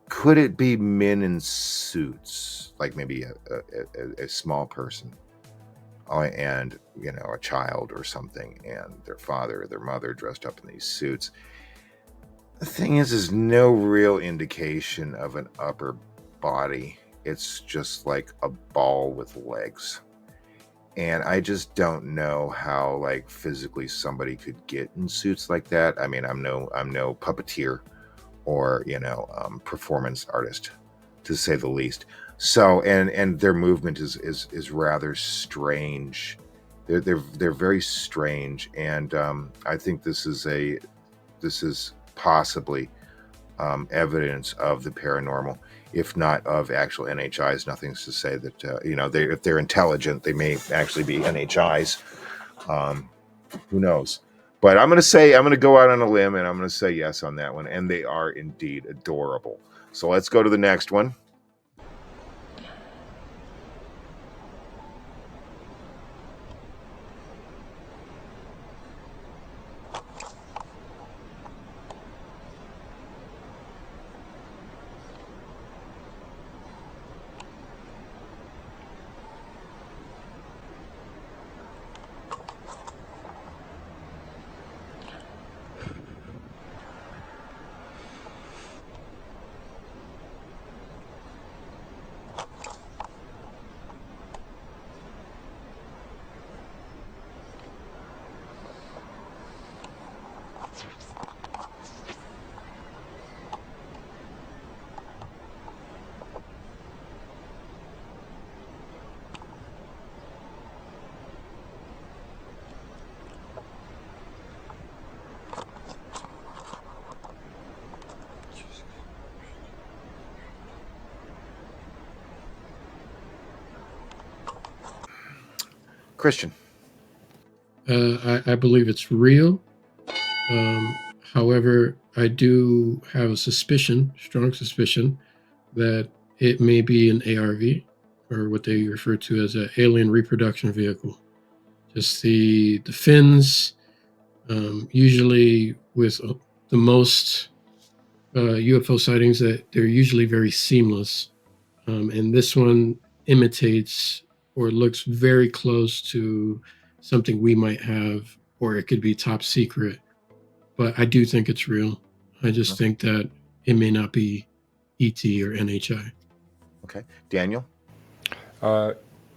Could it be men in suits, like maybe a small person, and a child or something, and their father or their mother dressed up in these suits? The thing is no real indication of an upper body. It's just like a ball with legs. And I just don't know how like physically somebody could get in suits like that. I mean, I'm no puppeteer or performance artist, to say the least. So and their movement is rather strange. They're very strange, and I think this is possibly evidence of the paranormal, if not of actual NHIs. Nothing's to say that if they're intelligent, they may actually be NHIs. Who knows? But I'm going to go out on a limb, and I'm going to say yes on that one. And they are indeed adorable. So let's go to the next one. Christian. I believe it's real. However, I do have a suspicion, strong suspicion, that it may be an ARV, or what they refer to as an alien reproduction vehicle. Just the fins, usually with the most UFO sightings, that they're usually very seamless, and this one imitates or looks very close to something we might have, or it could be top secret. But I do think it's real. I just think that it may not be ET or NHI. Okay, Daniel. I'm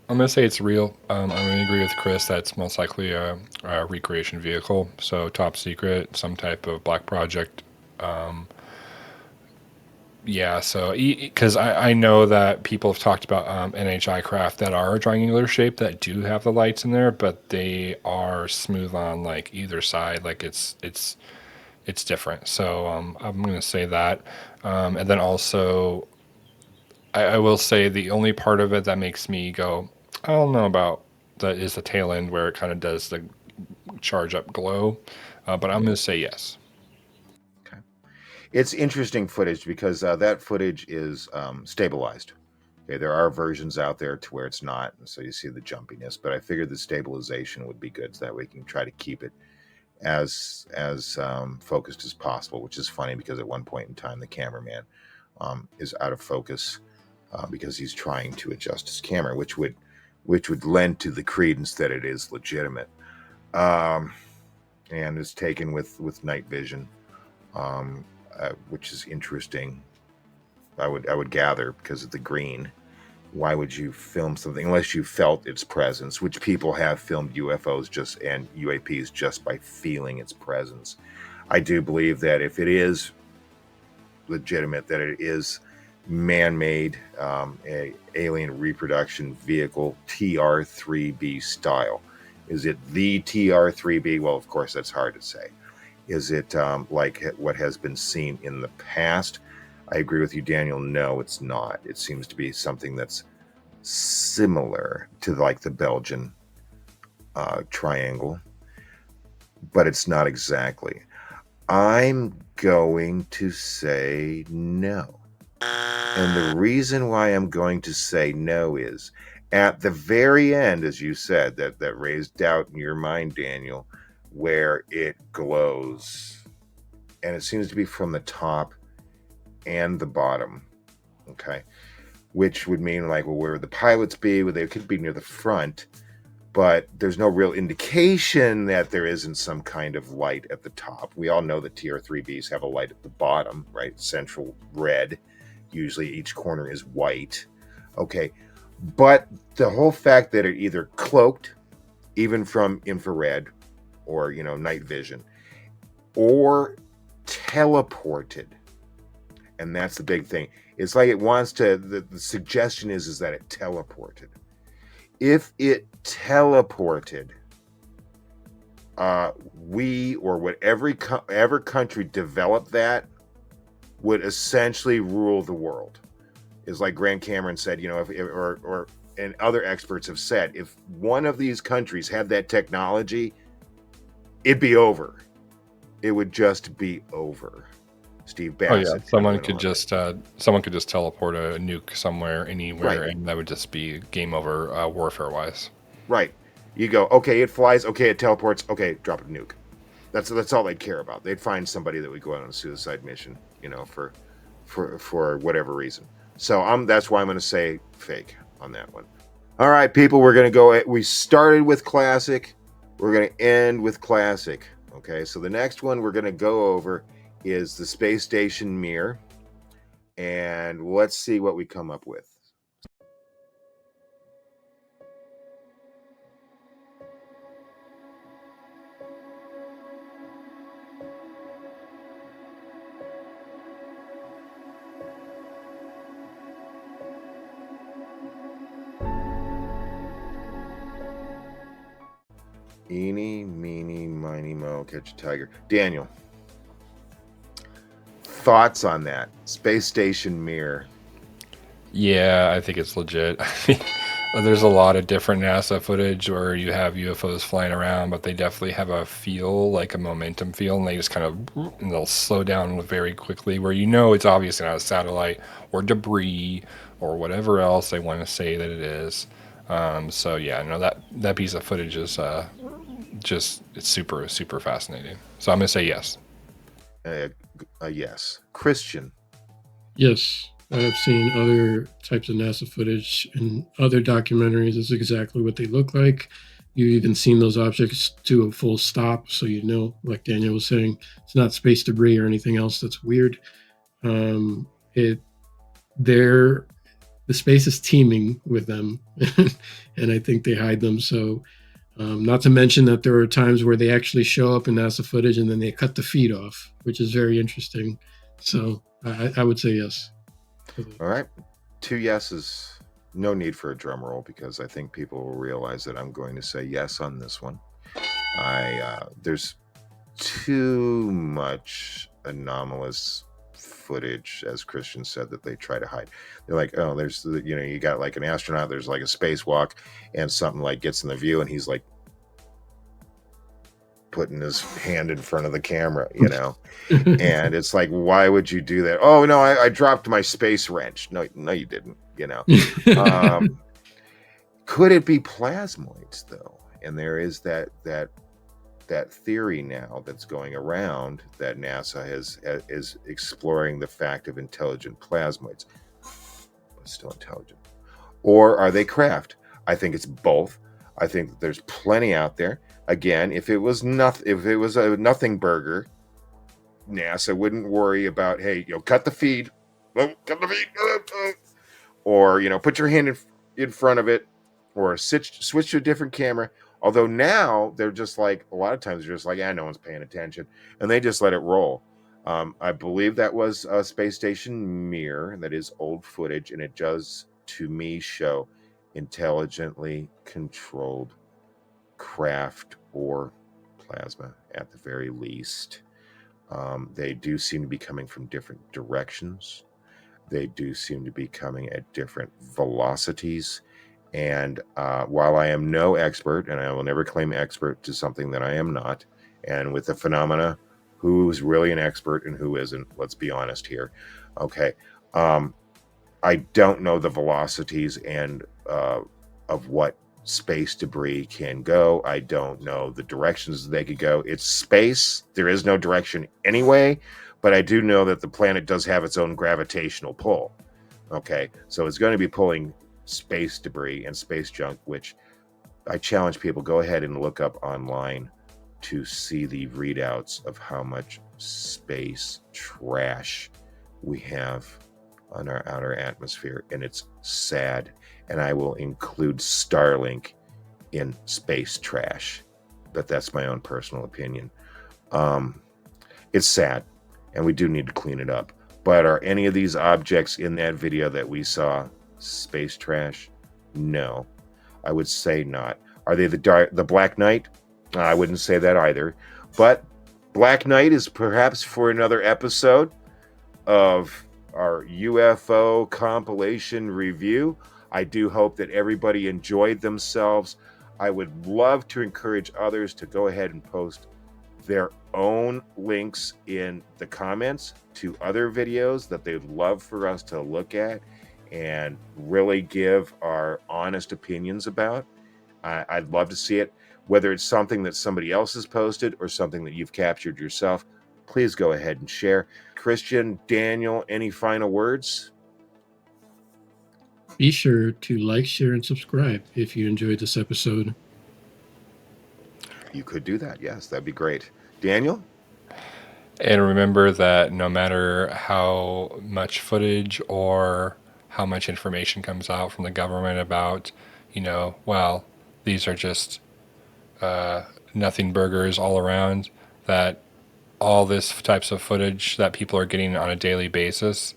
gonna say it's real. I'm gonna agree with Chris. That's most likely a recreation vehicle. So top secret, some type of black project. Yeah. So because I know that people have talked about NHI craft that are triangular shape that do have the lights in there, but they are smooth on like either side. Like it's different. So I'm gonna say that, and then also I will say the only part of it that makes me go, I don't know about that is the tail end where it kind of does the charge up glow, but I'm going to say yes. Okay. It's interesting footage because that footage is stabilized. Okay, there are versions out there to where it's not, and so you see the jumpiness. But I figured the stabilization would be good, so that way we can try to keep it as focused as possible. Which is funny because at one point in time, the cameraman is out of focus because he's trying to adjust his camera, which would lend to the credence that it is legitimate. And is taken with night vision, which is interesting. I would gather because of the green. Why would you film something unless you felt its presence? Which people have filmed UFOs and UAPs just by feeling its presence. I do believe that if it is legitimate, that it is man-made, a alien reproduction vehicle, TR-3B style. Is it the TR-3B? Well, of course, that's hard to say. Is it like what has been seen in the past? I agree with you, Daniel. No, it's not. It seems to be something that's similar to like the Belgian triangle, but it's not exactly. I'm going to say no. And the reason why I'm going to say no is at the very end, as you said, that raised doubt in your mind, Daniel, where it glows. And it seems to be from the top and the bottom. Okay. Which would mean like, well, where would the pilots be? Well, they could be near the front, but there's no real indication that there isn't some kind of light at the top. We all know that TR-3Bs have a light at the bottom, right? Central red. Usually each corner is white. Okay. But the whole fact that it either cloaked, even from infrared or, night vision, or teleported. And that's the big thing. It's like it wants to, the suggestion is that it teleported. If it teleported, we or whatever country developed that would essentially rule the world. Is like Grant Cameron said, and other experts have said, if one of these countries had that technology, it'd be over. It would just be over. Steve Bassett. Oh yeah, someone could just teleport a nuke somewhere, anywhere, Right. and that would just be game over, warfare wise. Right. You go, okay, it flies, okay, it teleports, okay, drop a nuke. That's all they'd care about. They'd find somebody that would go out on a suicide mission, for whatever reason. So that's why I'm going to say fake on that one. All right, people, we're going to go. We started with classic. We're going to end with classic. Okay, so the next one we're going to go over is the space station mirror, and let's see what we come up with. Eeny, meeny, miny, mo, catch a tiger. Daniel, thoughts on that space station mirror? Yeah, I think it's legit. There's a lot of different NASA footage where you have UFOs flying around, but they definitely have a feel, like a momentum feel, and they just kind of, and they'll slow down very quickly, where it's obviously not a satellite or debris or whatever else they want to say that it is. So yeah, no, that piece of footage is it's super, super fascinating. So I'm gonna say yes. Yes. Christian. Yes, I have seen other types of NASA footage and other documentaries. It's exactly what they look like. You've even seen those objects do a full stop, so like Daniel was saying, it's not space debris or anything else that's weird. The space is teeming with them, and I think they hide them. So, not to mention that there are times where they actually show up in NASA footage and then they cut the feed off, which is very interesting. So, I would say yes. All right. 2 yeses. No need for a drum roll because I think people will realize that I'm going to say yes on this one. There's too much anomalous footage, as Christian said, that they try to hide. They're like, oh, there's you got like an astronaut, there's like a spacewalk, and something like gets in the view, and he's like putting his hand in front of the camera, and it's like, why would you do that? Oh no, I dropped my space wrench. No, you didn't. Could it be plasmoids though? And there is that that theory now that's going around that NASA is exploring the fact of intelligent plasmoids, but still intelligent. Or are they craft? I think it's both. I think that there's plenty out there. Again, if it was a nothing burger, NASA wouldn't worry about, hey, cut the feed, or put your hand in front of it, or switch to a different camera. Although now they're just like, a lot of times they're just like, no one's paying attention, and they just let it roll. I believe that was a space station mirror. That is old footage, and it does, to me, show intelligently controlled craft or plasma at the very least. They do seem to be coming from different directions. They do seem to be coming at different velocities. And while I am no expert, and I will never claim expert to something that I am not, and with the phenomena, who's really an expert and who isn't, let's be honest here. Okay. I don't know the velocities and of what space debris can go. I don't know the directions they could go. It's space. There is no direction anyway, but I do know that the planet does have its own gravitational pull. Okay, so it's going to be pulling space debris and space junk, which I challenge people, go ahead and look up online to see the readouts of how much space trash we have on our outer atmosphere, and it's sad. And I will include Starlink in space trash, but that's my own personal opinion. It's sad, and we do need to clean it up. But are any of these objects in that video that we saw space trash? No, I would say not. Are they the Black Knight? I wouldn't say that either. But Black Knight is perhaps for another episode of our UFO compilation review. I do hope that everybody enjoyed themselves. I would love to encourage others to go ahead and post their own links in the comments to other videos that they'd love for us to look at and really give our honest opinions about. I'd love to see it, whether it's something that somebody else has posted or something that you've captured yourself. Please go ahead and share. Christian, Daniel, any final words? Be sure to like, share, and subscribe if you enjoyed this episode. You could do that. Yes, that'd be great. Daniel? And remember that no matter how much footage or how much information comes out from the government about, these are just nothing burgers all around, that all this types of footage that people are getting on a daily basis,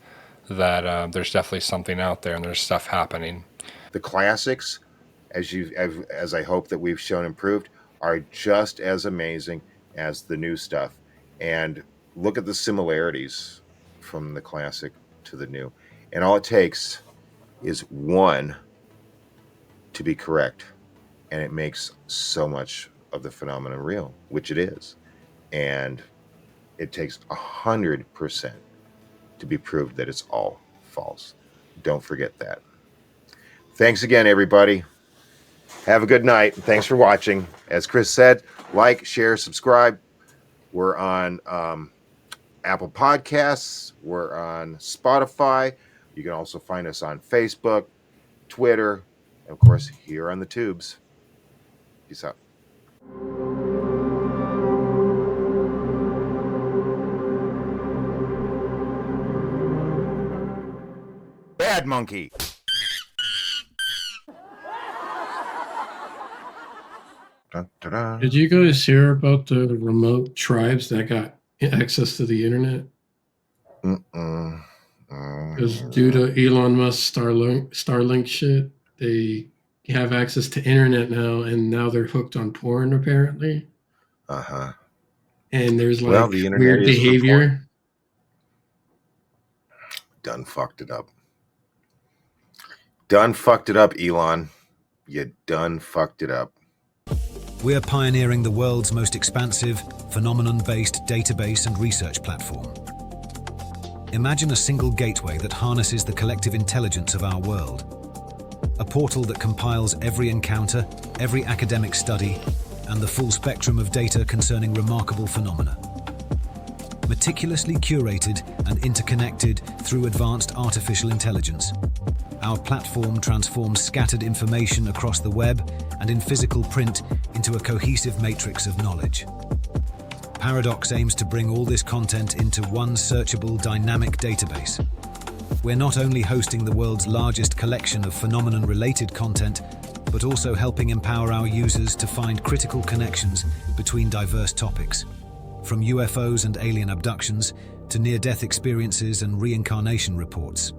that there's definitely something out there and there's stuff happening. The classics, as I hope that we've shown improved, are just as amazing as the new stuff. And look at the similarities from the classic to the new. And all it takes is one to be correct. And it makes so much of the phenomenon real, which it is. And it takes 100% to be proved that it's all false. Don't forget that. Thanks again, everybody. Have a good night. Thanks for watching. As Chris said, like, share, subscribe. We're on Apple Podcasts. We're on Spotify. You can also find us on Facebook, Twitter, and of course, here on the tubes. Peace out. Bad monkey. Dun, dun, dun. Did you guys hear about the remote tribes that got access to the internet? Because due to Elon Musk's Starlink shit, they have access to internet now, and now they're hooked on porn, apparently. Uh-huh. And there's like Well, the internet weird is the behavior. porn. Done fucked it up. Done fucked it up, Elon. You done fucked it up. We're pioneering the world's most expansive, phenomenon-based database and research platform. Imagine a single gateway that harnesses the collective intelligence of our world. A portal that compiles every encounter, every academic study, and the full spectrum of data concerning remarkable phenomena. Meticulously curated and interconnected through advanced artificial intelligence, our platform transforms scattered information across the web and in physical print into a cohesive matrix of knowledge. Paradocs aims to bring all this content into one searchable, dynamic database. We're not only hosting the world's largest collection of phenomenon-related content, but also helping empower our users to find critical connections between diverse topics, from UFOs and alien abductions to near-death experiences and reincarnation reports.